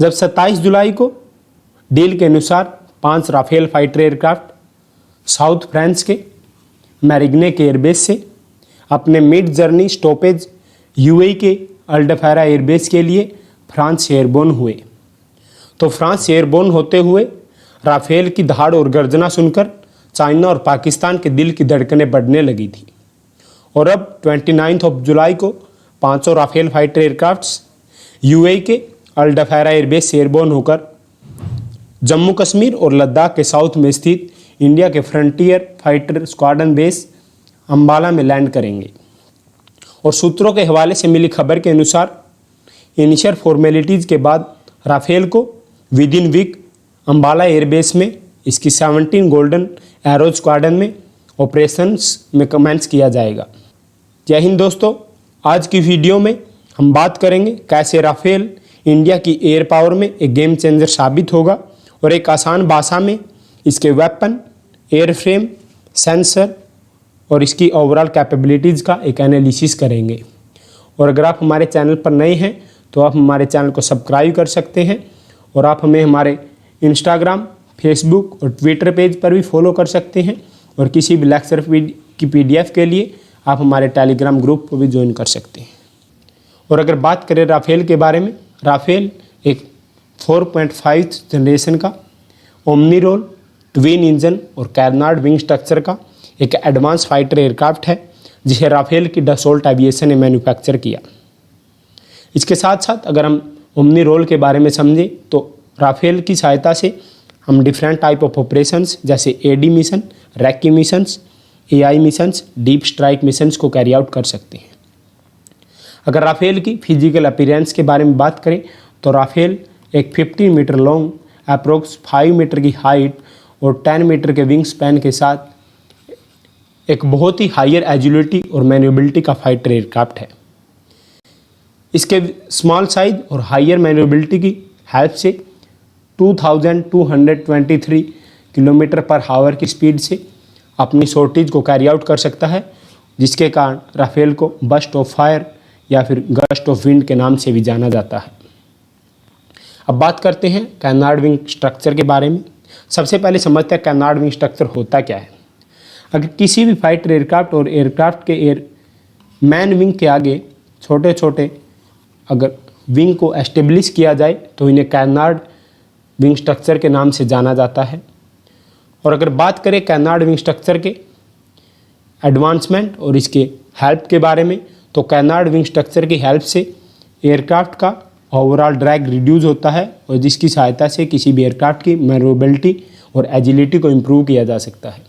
जब 27 जुलाई को डील के अनुसार 5 Rafale fighter aircraft south France के मैरिग्ने के एयरबेस से अपने मिड जर्नी स्टॉपेज यूएई के अल्डफेरा एयरबेस के लिए फ्रांस से एयरबोर्न हुए, तो फ्रांस से एयरबोर्न होते हुए राफेल की दहाड़ और गर्जना सुनकर चाइना और पाकिस्तान के दिल की धड़कनें बढ़ने लगी थी। और अब 29 जुलाई को 500 राफेल फाइटर एयरक्राफ्ट्स यूएई के अल्डफेरा एयरबेस से एयरबोर्न होकर जम्मू कश्मीर और लद्दाख के साउथ में स्थित इंडिया के frontier fighter squadron base Ambala में लैंड करेंगे। और सूत्रों के हवाले से मिली खबर के अनुसार इनिशियल फॉर्मेलिटीज़ के बाद राफेल को within week Ambala airbase में इसकी 17 गोल्डन एरोज स्क्वाड्रन में ऑपरेशंस में कमेंस किया जाएगा। जय हिंद दोस्तों, आज की वीडियो में हम बात करेंगे कैसे राफेल इंडिया की एयर पावर में एक गेम चेंजर साबित होगा और एक आसान भाषा में इसके वेपन, एयरफ्रेम, सेंसर और इसकी ओवरऑल कैपेबिलिटीज़ का एक एनालिसिस करेंगे। और अगर आप हमारे चैनल पर नए हैं तो आप हमारे चैनल को सब्सक्राइब कर सकते हैं और आप हमें हमारे इंस्टाग्राम, फेसबुक और ट्विटर पेज पर भी फॉलो कर सकते हैं। और किसी भी लेक्चर की पीडीएफ के लिए आप हमारे टेलीग्राम ग्रुप को भी ज्वाइन कर सकते हैं। और अगर बात करें राफेल के बारे में, राफेल एक 4.5 जनरेशन का ओमनी रोल, ट्विन इंजन और कैरनाड विंग स्ट्रक्चर का एक एडवांस फाइटर एयरक्राफ्ट है जिसे राफेल की डसोल्ट एविएशन ने मैन्युफैक्चर किया। इसके साथ साथ अगर हम ओमनी रोल के बारे में समझें तो राफेल की सहायता से हम डिफरेंट टाइप ऑफ ऑपरेशंस जैसे AD mission, recce missions, AI missions, deep strike missions को कैरी आउट कर सकते हैं। अगर राफेल की फिजिकल अपीयरेंस के बारे में बात करें तो राफेल एक 15 मीटर लॉन्ग, अप्रोक्स 5 मीटर की हाइट और 10 मीटर के विंग स्पैन के साथ एक बहुत ही हायर एजिलिटी और मैन्यूबिलिटी का फाइटर एयरक्राफ्ट है। इसके स्मॉल साइज और हायर मैन्यूबिलिटी की हेल्प से 2223 किलोमीटर पर हावर की स्पीड से अपनी सॉर्टीज को कैरी आउट कर सकता है, जिसके कारण राफेल को बस्ट ऑफ फायर या फिर गस्ट ऑफ विंड के नाम से भी जाना जाता है। अब बात करते हैं कैरनाड विंग स्ट्रक्चर के बारे में। सबसे पहले समझते हैं कैरनाड विंग स्ट्रक्चर होता क्या है। अगर किसी भी फाइटर एयरक्राफ्ट और एयरक्राफ्ट के मैन विंग के आगे छोटे छोटे अगर विंग को एस्टेब्लिश किया जाए तो इन्हें कैरनाड विंग स्ट्रक्चर के नाम से जाना जाता है। और अगर बात करें कैरनाड विंग स्ट्रक्चर के एडवांसमेंट और इसके हेल्प के बारे में तो कैरनाड विंग स्ट्रक्चर की हेल्प से एयरक्राफ्ट का ओवरऑल ड्रैग रिड्यूस होता है और जिसकी सहायता से किसी भी एयरक्राफ्ट की मैन्यूवरेबिलिटी और एजिलिटी को इम्प्रूव किया जा सकता है।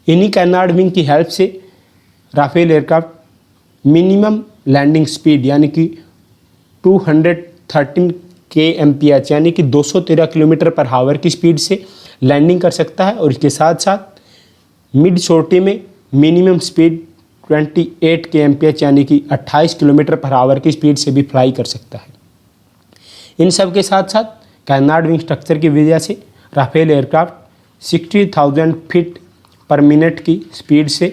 इन्हीं कैरनाड विंग की हेल्प से Rafale aircraft minimum landing speed यानी कि 213 kmph यानी कि 213 किलोमीटर पर हावर की स्पीड से लैंडिंग कर सकता है। और इसके साथ साथ मिड सॉर्टी में मिनिमम स्पीड 28 kmph यानी कि 28 किलोमीटर पर हावर की स्पीड से भी फ्लाई कर सकता है। इन सब के साथ साथ कैरनाड विंग स्ट्रक्चर की वजह से राफेल एयरक्राफ्ट 60,000 फीट पर मिनट की स्पीड से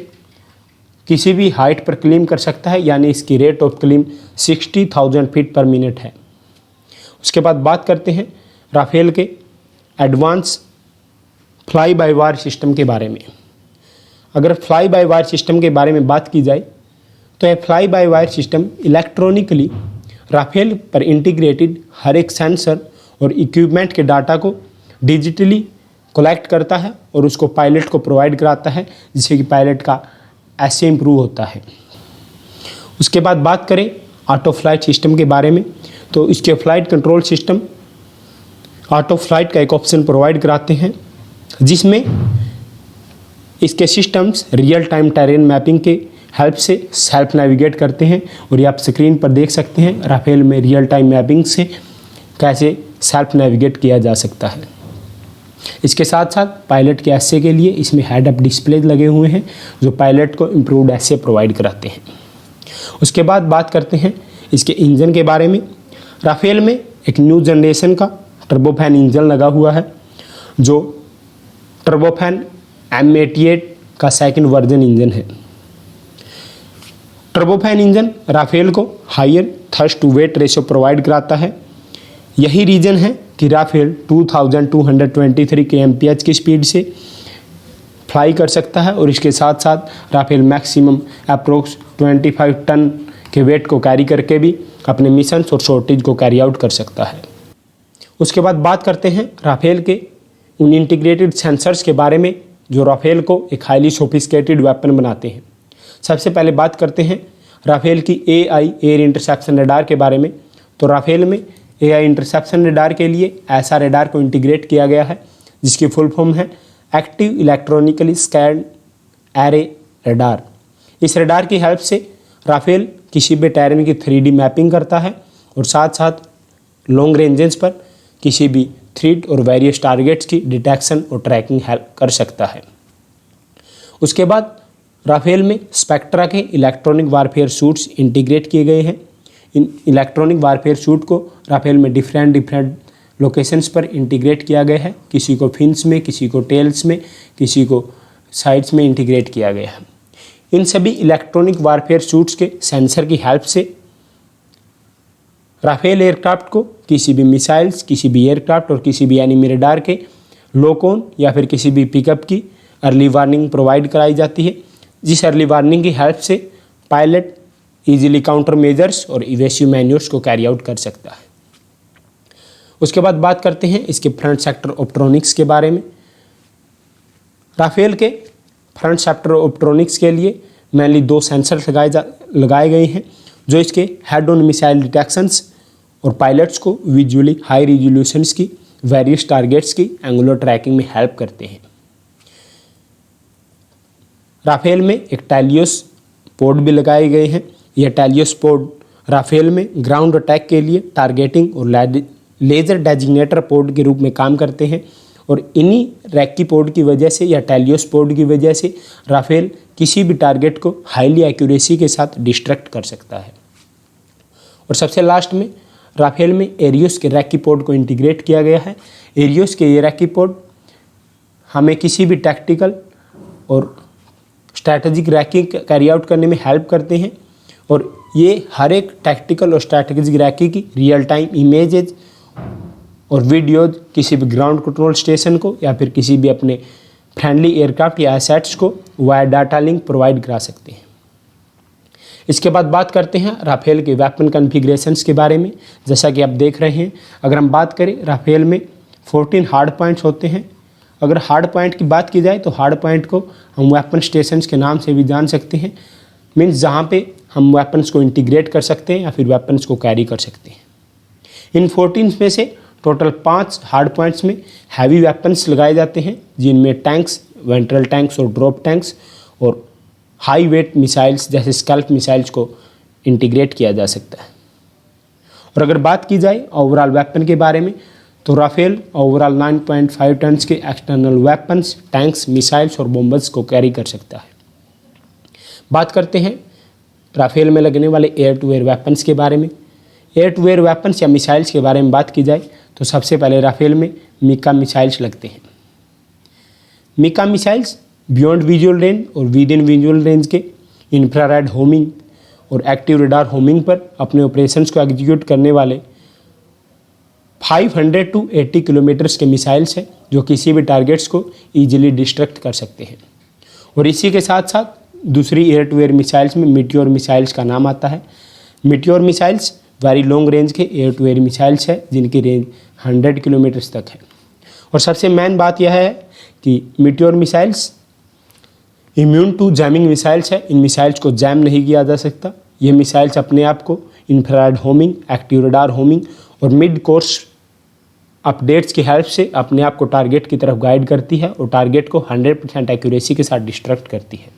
किसी भी हाइट पर क्लीम कर सकता है, यानी इसकी रेट ऑफ क्लीम 60,000 फीट पर मिनट है। उसके बाद बात करते हैं राफेल के advance fly by wire system के बारे में। अगर फ्लाई बाय वायर सिस्टम के बारे में बात की जाए तो यह fly by wire system electronically Rafale पर इंटीग्रेटेड हर एक सेंसर और इक्विपमेंट के डाटा को डिजिटली कलेक्ट करता है और उसको पायलट को प्रोवाइड कराता है, जिससे कि पायलट का ऐसे इम्प्रूव होता है। उसके बाद बात करें ऑटो फ्लाइट सिस्टम के बारे में तो इसके flight control system auto flight का एक ऑप्शन प्रोवाइड कराते हैं, जिसमें इसके systems real time terrain mapping के हेल्प से सेल्फ नेविगेट करते हैं। और ये आप स्क्रीन पर देख सकते हैं राफेल में रियल टाइम मैपिंग से कैसे सेल्फ नेविगेट किया जा सकता है। इसके साथ साथ पायलट के एसे के लिए इसमें हेड अप डिस्प्ले लगे हुए हैं जो पायलट को इम्प्रूव्ड एसे प्रोवाइड कराते हैं। उसके बाद बात करते हैं इसके इंजन के बारे में। राफेल में एक न्यू जनरेशन का टर्बोफैन इंजन लगा हुआ है जो टर्बोफैन M88 का सेकंड वर्जन इंजन है। टर्बोफैन इंजन राफेल को higher thrust to weight ratio provide कराता है। यही रीज़न है कि राफेल 2223 kmph की स्पीड से फ्लाई कर सकता है और इसके साथ साथ राफेल मैक्सिमम अप्रोक्स 25 टन के वेट को कैरी करके भी अपने मिशन और शॉर्टेज को कैरी आउट कर सकता है। उसके बाद बात करते हैं राफेल के उन इंटीग्रेटेड सेंसर्स के बारे में जो राफेल को एक हाईली सोफिस्टिकेटेड वेपन बनाते हैं। सबसे पहले बात करते हैं राफेल की AI एयर इंटरसेप्शन रडार के बारे में। तो राफेल में AI इंटरसेप्शन रडार के लिए ऐसा रडार को इंटीग्रेट किया गया है जिसकी फुल फॉर्म है active electronically scan array radar. इस रडार की हेल्प से राफेल किसी भी टेरेन की 3D मैपिंग करता है और साथ साथ लॉन्ग रेंजेस पर किसी भी थ्रेट और वेरियस टारगेट्स की डिटेक्शन और ट्रैकिंग हेल्प कर सकता है। उसके बाद राफेल में स्पेक्ट्रा के इलेक्ट्रॉनिक वारफेयर सूट्स इंटीग्रेट किए गए हैं। इन इलेक्ट्रॉनिक वारफेयर सूट को राफेल में डिफरेंट लोकेशंस पर इंटीग्रेट किया गया है। किसी को फिन्स में, किसी को टेल्स में, किसी को साइड्स में इंटीग्रेट किया गया है। इन सभी इलेक्ट्रॉनिक वारफेयर सूट्स के सेंसर की हेल्प से राफेल एयरक्राफ्ट को किसी भी मिसाइल्स, किसी भी एयरक्राफ्ट और किसी भी एनिमी रडार के लॉक ऑन या फिर किसी भी पिकअप की अर्ली वार्निंग प्रोवाइड कराई जाती है, जिस अर्ली वार्निंग की हेल्प से पायलट इजीली काउंटर मेजर्स और इवेसिव मैन्यूर्स को कैरी आउट कर सकता है। उसके बाद बात करते हैं इसके फ्रंट सेक्टर ऑप्ट्रॉनिक्स के बारे में। राफेल के फ्रंट सेक्टर ऑप्ट्रॉनिक्स के लिए मेनली 2 सेंसर लगाए गए हैं जो इसके हेड ऑन मिसाइल डिटेक्शंस और पायलट्स को विजुअली हाई रिजोल्यूशंस की वेरियस टारगेट्स की एंगुलर ट्रैकिंग में हेल्प करते हैं। राफेल में एक टैलियोस पोड भी लगाए गए हैं। यह टैलियोस पोड राफेल में ग्राउंड अटैक के लिए टारगेटिंग और लेज़र डेजिग्नेटर पोड के रूप में काम करते हैं और इन्हीं रैकी पोड की वजह से या टैलियोस पोड की वजह से राफेल किसी भी टारगेट को हाईली एक्यूरेसी के साथ डिस्ट्रैक्ट कर सकता है। और सबसे लास्ट में राफेल में एरियोस के रैकी पोड को इंटीग्रेट किया गया है। एरियोस के ये रैकी पोड हमें किसी भी टैक्टिकल और स्ट्रैटेजिक रैकिंग कैरी आउट करने में हेल्प करते हैं और ये हर एक टैक्टिकल और स्ट्रैटेजिक रैकिंग की रियल टाइम इमेजेज और वीडियोज किसी भी ग्राउंड कंट्रोल स्टेशन को या फिर किसी भी अपने फ्रेंडली एयरक्राफ्ट या एसेट्स को वाया डाटा लिंक प्रोवाइड करा सकते हैं। इसके बाद बात करते हैं राफेल के वेपन कॉन्फ़िगरेशंस के बारे में। जैसा कि आप देख रहे हैं, अगर हम बात करें राफेल में 14 हार्ड पॉइंट्स होते हैं। अगर हार्ड पॉइंट की बात की जाए तो हार्ड पॉइंट को हम वेपन स्टेशंस के नाम से भी जान सकते हैं, मीन्स जहाँ पे हम वेपन्स को इंटीग्रेट कर सकते हैं या फिर वेपन्स को कैरी कर सकते हैं। इन 14 में से टोटल 5 हार्ड पॉइंट्स में हैवी वेपन्स लगाए जाते हैं जिनमें टैंक्स, वेंट्रल टैंक्स और ड्रॉप टैंक्स और हाई वेट मिसाइल्स जैसे स्कल्प मिसाइल्स को इंटीग्रेट किया जा सकता है। और अगर बात की जाए ओवरऑल वेपन के बारे में तो राफेल ओवरऑल 9.5 टन्स के एक्सटर्नल वेपन्स, टैंक्स, मिसाइल्स और बॉम्बर्स को कैरी कर सकता है। बात करते हैं राफेल में लगने वाले एयर टू एयर वेपन्स के बारे में। एयर टू एयर वेपन्स या मिसाइल्स के बारे में बात की जाए तो सबसे पहले राफेल में मिका मिसाइल्स लगते हैं। MICA missiles beyond visual range और विद इन विजुअल रेंज के इंफ्रारेड होमिंग और एक्टिव रडार होमिंग पर अपने ऑपरेशंस को एग्जीक्यूट करने वाले 500 to 80 किलोमीटर्स के मिसाइल्स हैं जो किसी भी टारगेट्स को ईजिली डिस्ट्रैक्ट कर सकते हैं। और इसी के साथ साथ दूसरी एयर टू एयर मिसाइल्स में मिटियोर मिसाइल्स का नाम आता है। Meteor missiles very long range के एयर टू एयर मिसाइल्स है जिनकी रेंज 100 किलोमीटर्स तक है। और सबसे मेन बात यह है कि Meteor missiles immune to jamming missiles है। इन मिसाइल्स को जैम नहीं किया जा सकता। ये मिसाइल्स अपने आप को infrared homing, active radar homing और मिड कोर्स अपडेट्स की हेल्प से अपने आप को टारगेट की तरफ गाइड करती है और टारगेट को 100% एक्यूरेसी के साथ डिस्ट्रैक्ट करती है।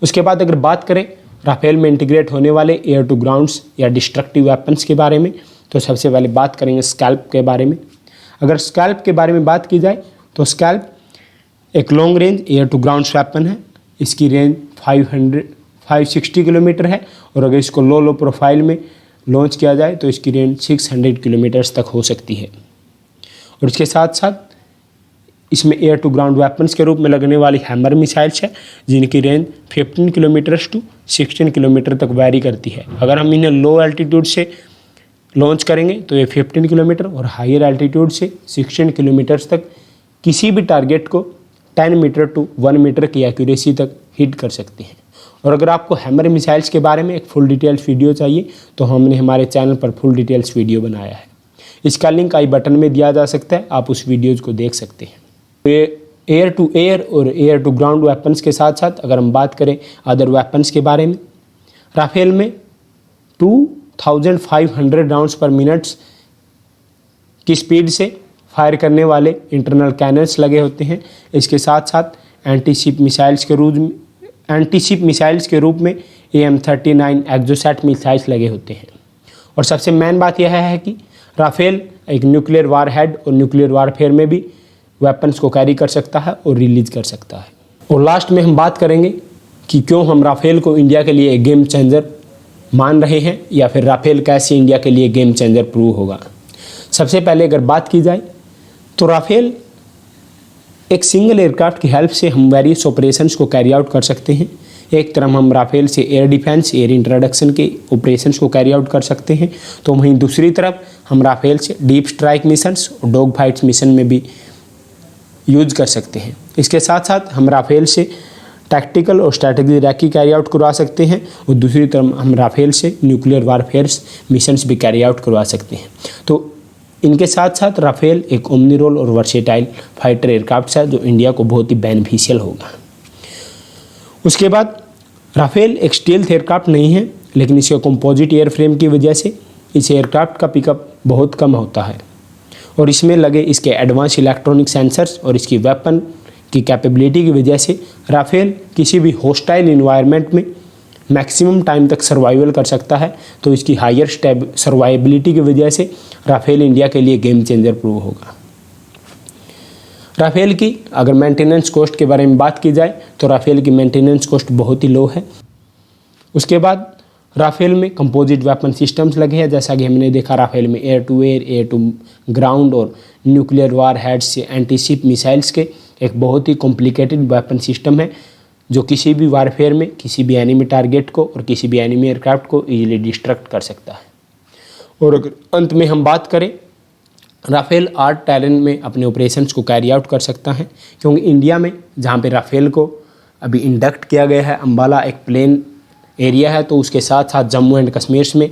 उसके बाद अगर बात करें राफेल में इंटीग्रेट होने वाले एयर टू ग्राउंड्स या डिस्ट्रक्टिव वेपन्स के बारे में तो सबसे पहले बात करेंगे स्कैल्प के बारे में। अगर स्कैल्प के बारे में बात की जाए तो स्कैल्प एक long range air to grounds weapon है। इसकी रेंज 560 किलोमीटर है और अगर इसको लो प्रोफाइल में लॉन्च किया जाए तो इसकी रेंज 600 किलोमीटर्स तक हो सकती है। और इसके साथ साथ इसमें एयर टू ग्राउंड वेपन्स के रूप में लगने वाली हैमर मिसाइल्स है जिनकी रेंज 15 किलोमीटर्स टू 16 किलोमीटर तक वैरी करती है। अगर हम इन्हें लो एल्टीट्यूड से लॉन्च करेंगे तो ये 15 किलोमीटर और हायर एल्टीट्यूड से 16 किलोमीटर्स तक किसी भी टारगेट को 10 मीटर टू 1 मीटर की एक्यूरेसी तक हिट कर सकते हैं। और अगर आपको हैमर मिसाइल्स के बारे में एक फुल डिटेल्स वीडियो चाहिए तो हमने हमारे चैनल पर फुल डिटेल्स वीडियो बनाया है, इसका लिंक आई बटन में दिया जा सकता है, आप उस वीडियोज़ को देख सकते हैं। तो ये एयर टू एयर और एयर टू ग्राउंड वेपन्स के साथ साथ अगर हम बात करें अदर वेपन्स के बारे में, राफेल में 2500 राउंड्स पर मिनट की स्पीड से फायर करने वाले इंटरनल कैनन्स लगे होते हैं। इसके साथ साथ एंटीशिप मिसाइल्स के रूप में AM-39 एक्सोसैट मिसाइल्स लगे होते हैं। और सबसे मेन बात यह है कि राफेल एक न्यूक्लियर वारहेड और न्यूक्लियर वारफेयर में भी वेपन्स को कैरी कर सकता है और रिलीज कर सकता है। और लास्ट में हम बात करेंगे कि क्यों हम राफेल को इंडिया के लिए एक गेम चेंजर मान रहे हैं या फिर राफेल कैसे इंडिया के लिए गेम चेंजर प्रूव होगा। सबसे पहले अगर बात की जाए तो राफेल एक सिंगल एयरक्राफ्ट की हेल्प से हम वेरियस ऑपरेशंस को कैरी आउट कर सकते हैं। एक तरफ हम राफेल से एयर डिफेंस, एयर इंट्रोडक्शन के ऑपरेशंस को कैरी आउट कर सकते हैं, तो वहीं दूसरी तरफ हम राफेल से डीप स्ट्राइक मिशंस और डॉग फाइट्स मिशन में भी यूज कर सकते हैं। इसके साथ साथ हम राफेल से टैक्टिकल और स्ट्रैटेजी रैकी कैरी आउट करवा सकते हैं और दूसरी तरफ हम राफेल से न्यूक्लियर वारफेयर्स मिशंस भी कैरी आउट करवा सकते हैं। तो इनके साथ साथ राफेल एक ओमनी रोल और वर्सेटाइल फाइटर एयरक्राफ्ट है जो इंडिया को बहुत ही बेनिफिशियल होगा। उसके बाद राफेल एक स्टील्थ एयरक्राफ्ट नहीं है, लेकिन इसके कंपोजिट एयर फ्रेम की वजह से इस एयरक्राफ्ट का पिकअप बहुत कम होता है और इसमें लगे इसके एडवांस इलेक्ट्रॉनिक सेंसर्स और इसकी वेपन की कैपेबिलिटी की वजह से राफेल किसी भी हॉस्टाइल इन्वायरमेंट में मैक्सिमम टाइम तक सर्वाइवल कर सकता है। तो इसकी हायर सर्वाइबिलिटी की वजह से राफेल इंडिया के लिए गेम चेंजर प्रूव होगा। राफेल की अगर मेंटेनेंस कॉस्ट के बारे में बात की जाए तो राफेल की मेंटेनेंस कॉस्ट बहुत ही लो है। उसके बाद राफेल में कंपोजिट वेपन सिस्टम्स लगे हैं, जैसा कि हमने देखा राफेल में air to air, air to ground और न्यूक्लियर वार हेड्स से एंटीशिप मिसाइल्स के एक बहुत ही कॉम्प्लिकेटेड वेपन सिस्टम है जो किसी भी वारफेयर में किसी भी एनिमी टारगेट को और किसी भी एनिमी एयरक्राफ्ट को इजीली डिस्ट्रक्ट कर सकता है। और अगर अंत में हम बात करें, राफेल आर्ट टेरेन में अपने ऑपरेशंस को कैरी आउट कर सकता है, क्योंकि इंडिया में जहाँ पे राफेल को अभी इंडक्ट किया गया है, अम्बाला एक प्लेन एरिया है, तो उसके साथ साथ जम्मू एंड कश्मीर में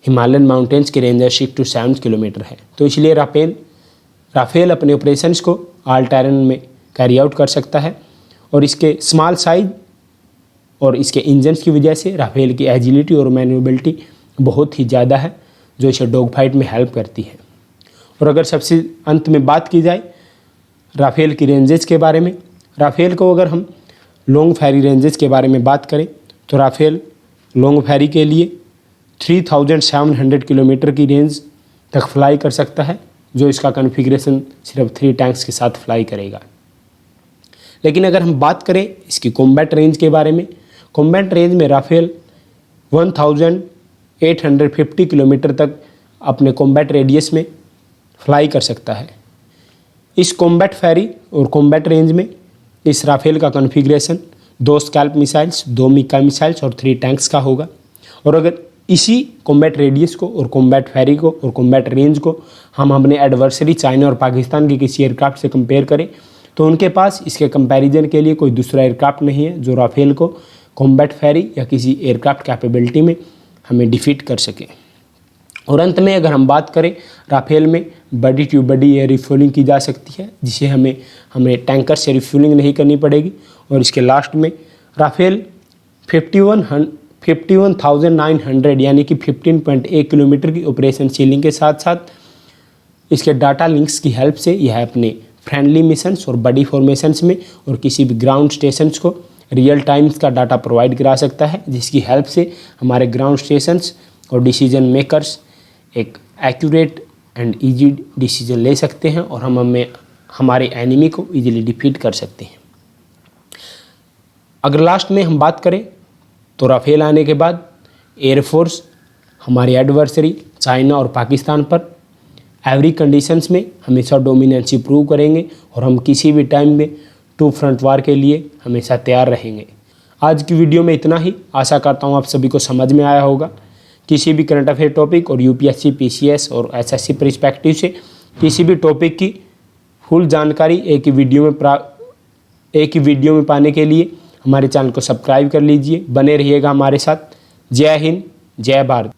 हिमालयन माउंटेन्स की रेंज 6 to 7 किलोमीटर है। तो इसलिए राफेल अपने ऑपरेशंस को आर्ट टेरेन में कैरी आउट कर सकता है और इसके स्मॉल साइज और इसके इंजन्स की वजह से राफेल की एजिलिटी और मैन्यूरेबिलिटी बहुत ही ज़्यादा है जो इसे डॉग फाइट में हेल्प करती है। और अगर सबसे अंत में बात की जाए राफेल की रेंजेस के बारे में, राफेल को अगर हम लॉन्ग फेरी रेंजेस के बारे में बात करें तो राफेल लॉन्ग फेरी के लिए 3700 किलोमीटर की रेंज तक फ्लाई कर सकता है, जो इसका कॉन्फ़िगरेशन सिर्फ 3 टैंक्स के साथ फ्लाई करेगा। लेकिन अगर हम बात करें इसकी कॉम्बैट रेंज के बारे में, कॉम्बैट रेंज में राफेल 1850 किलोमीटर तक अपने कॉम्बैट रेडियस में फ्लाई कर सकता है। इस कॉम्बैट फेरी और कॉम्बैट रेंज में इस राफेल का configuration 2 SCALP missiles, 2 MICA missiles और 3 टैंक्स का होगा। और अगर इसी कॉम्बैट रेडियस को और कॉम्बैट फेरी को और कॉम्बैट रेंज को हम अपने एडवर्सरी चाइना और पाकिस्तान के किसी एयरक्राफ्ट से कंपेयर करें तो उनके पास इसके कंपैरिजन के लिए कोई दूसरा एयरक्राफ्ट नहीं है जो राफेल को कॉम्बैट फेरी या किसी एयरक्राफ्ट कैपेबिलिटी में हमें डिफीट कर सके। और अंत में अगर हम बात करें, राफेल में बड़ी टू बड़ी एयर रिफ्यूलिंग की जा सकती है, जिसे हमें टैंकर से रिफ्यूलिंग नहीं करनी पड़ेगी। और इसके लास्ट में राफेल 51,900 यानी कि 15.1 किलोमीटर की ऑपरेशन सीलिंग के साथ साथ इसके डाटा लिंक्स की हेल्प से यह अपने फ्रेंडली मिशंस और बड़ी फॉर्मेशंस में और किसी भी ग्राउंड स्टेशंस को रियल टाइम्स का डाटा प्रोवाइड करा सकता है, जिसकी हेल्प से हमारे ग्राउंड स्टेशंस और डिसीजन मेकर्स एक एक्यूरेट एंड इजी डिसीजन ले सकते हैं और हमारे एनिमी को इजीली डिफीट कर सकते हैं। अगर लास्ट में हम बात करें तो राफेल आने के बाद एयरफोर्स हमारे एडवर्सरी चाइना और पाकिस्तान पर एवरी कंडीशंस में हमेशा डोमिनेंसी प्रूव करेंगे और हम किसी भी टाइम में 2 फ्रंट वार के लिए हमेशा तैयार रहेंगे। आज की वीडियो में इतना ही। आशा करता हूँ आप सभी को समझ में आया होगा किसी भी करंट अफेयर टॉपिक और यूपीएससी, पीसीएस और एसएससी पर्सपेक्टिव से किसी भी टॉपिक की फुल जानकारी एक ही वीडियो में पाने के लिए हमारे चैनल को सब्सक्राइब कर लीजिए। बने रहिएगा हमारे साथ। जय हिंद, जय भारत।